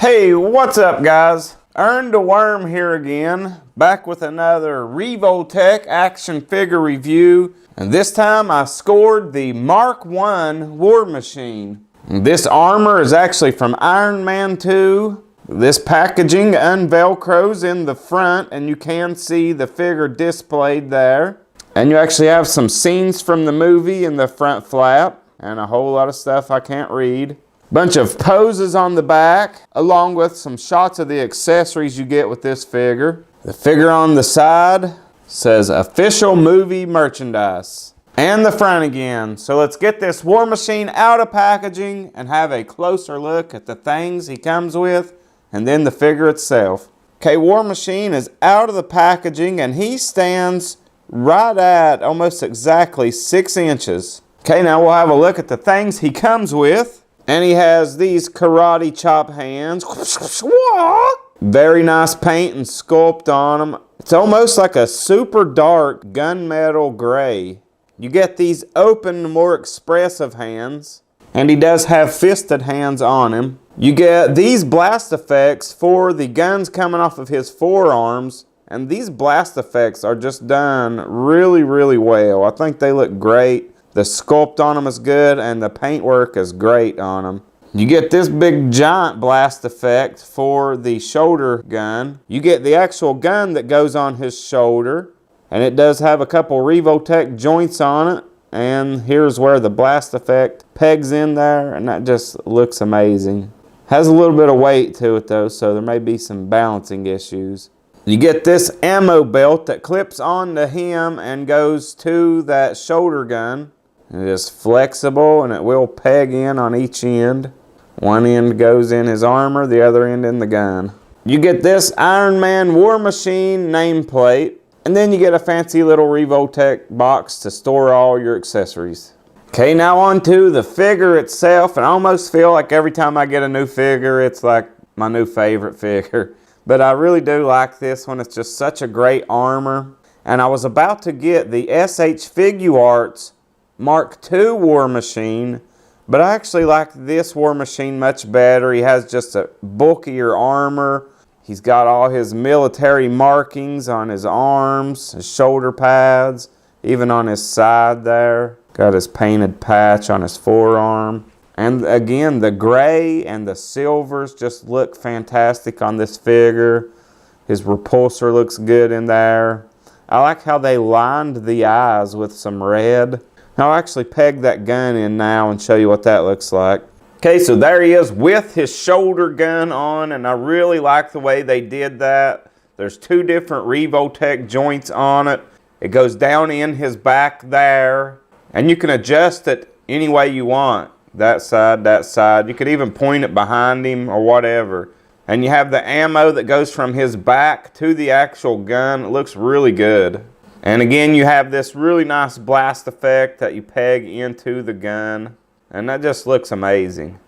Hey, what's up guys? Earned a Worm here again, back with another Revoltech action figure review, and this time I scored the Mark I War Machine. This armor is actually from Iron Man 2. This packaging unvelcros in the front and you can see the figure displayed there. And you actually have some scenes from the movie in the front flap and a whole lot of stuff I can't read. Bunch of poses on the back, along with some shots of the accessories you get with this figure. The figure on the side says official movie merchandise. And the front again. So let's get this War Machine out of packaging and have a closer look at the things he comes with and then the figure itself. Okay, War Machine is out of the packaging and he stands right at almost exactly 6 inches. Okay, now we'll have a look at the things he comes with. And he has these karate chop hands. Very nice paint and sculpt on them. It's almost like a super dark gunmetal gray. You get these open, more expressive hands. And he does have fisted hands on him. You get these blast effects for the guns coming off of his forearms. And these blast effects are just done really, really well. I think they look great. The sculpt on them is good and the paintwork is great on them. You get this big giant blast effect for the shoulder gun. You get the actual gun that goes on his shoulder. And it does have a couple Revoltech joints on it. And here's where the blast effect pegs in there. And that just looks amazing. Has a little bit of weight to it though, so there may be some balancing issues. You get this ammo belt that clips onto him and goes to that shoulder gun. It is flexible and it will peg in on each end. One end goes in his armor, the other end in the gun. You get this Iron Man War Machine nameplate, and then you get a fancy little Revoltech box to store all your accessories. Okay, now on to the figure itself, and I almost feel like every time I get a new figure, it's like my new favorite figure. But I really do like this one. It's just such a great armor. And I was about to get the SH Figuarts Mark II War Machine, but I actually like this War Machine much better. He has just a bulkier armor. He's got all his military markings on his arms, his shoulder pads, even on his side there. Got his painted patch on his forearm. And again, the gray and the silvers just look fantastic on this figure. His repulsor looks good in there. I like how they lined the eyes with some red. I'll actually peg that gun in now and show you what that looks like. Okay, so there he is with his shoulder gun on, and I really like the way they did that. There's 2 different Revoltech joints on it. It goes down in his back there, and you can adjust it any way you want. That side, that side. You could even point it behind him or whatever. And you have the ammo that goes from his back to the actual gun. It looks really good. And again, you have this really nice blast effect that you peg into the gun. And that just looks amazing.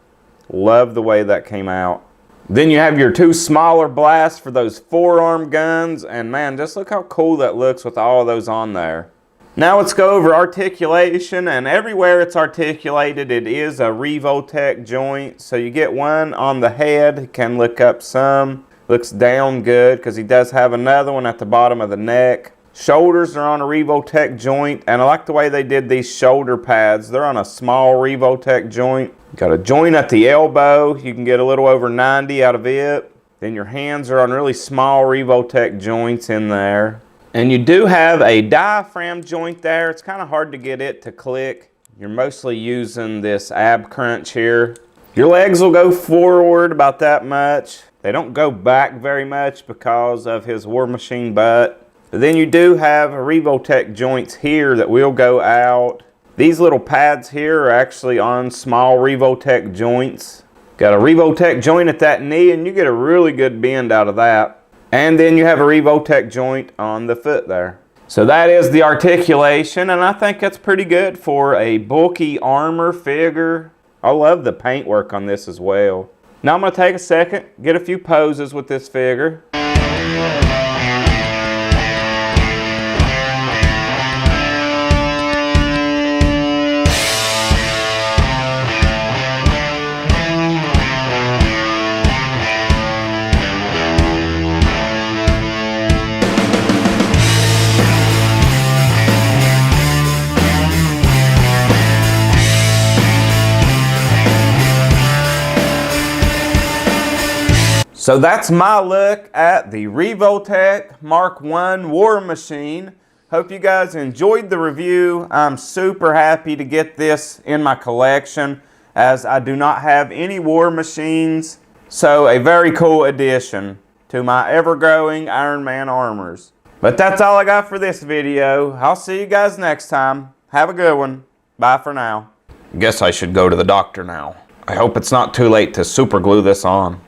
Love the way that came out. Then you have your 2 smaller blasts for those forearm guns. And man, just look how cool that looks with all of those on there. Now let's go over articulation. And everywhere it's articulated, it is a Revoltech joint. So you get one on the head. It can look up some. Looks down good because he does have another one at the bottom of the neck. Shoulders are on a Revoltech joint, and I like the way they did these shoulder pads. They're on a small Revoltech joint. Got a joint at the elbow. You can get a little over 90 out of it. Then your hands are on really small Revoltech joints in there. And you do have a diaphragm joint there. It's kind of hard to get it to click. You're mostly using this ab crunch here. Your legs will go forward about that much. They don't go back very much because of his War Machine butt. But then you do have Revoltech joints here that will go out. These little pads here are actually on small Revoltech joints. Got a Revoltech joint at that knee and you get a really good bend out of that. And then you have a Revoltech joint on the foot there. So that is the articulation, and I think that's pretty good for a bulky armor figure. I love the paintwork on this as well. Now I'm going to take a second, get a few poses with this figure. So that's my look at the Revoltech Mark I War Machine. Hope you guys enjoyed the review. I'm super happy to get this in my collection as I do not have any war machines. So a very cool addition to my ever-growing Iron Man armors. But that's all I got for this video. I'll see you guys next time. Have a good one. Bye for now. Guess I should go to the doctor now. I hope it's not too late to super glue this on.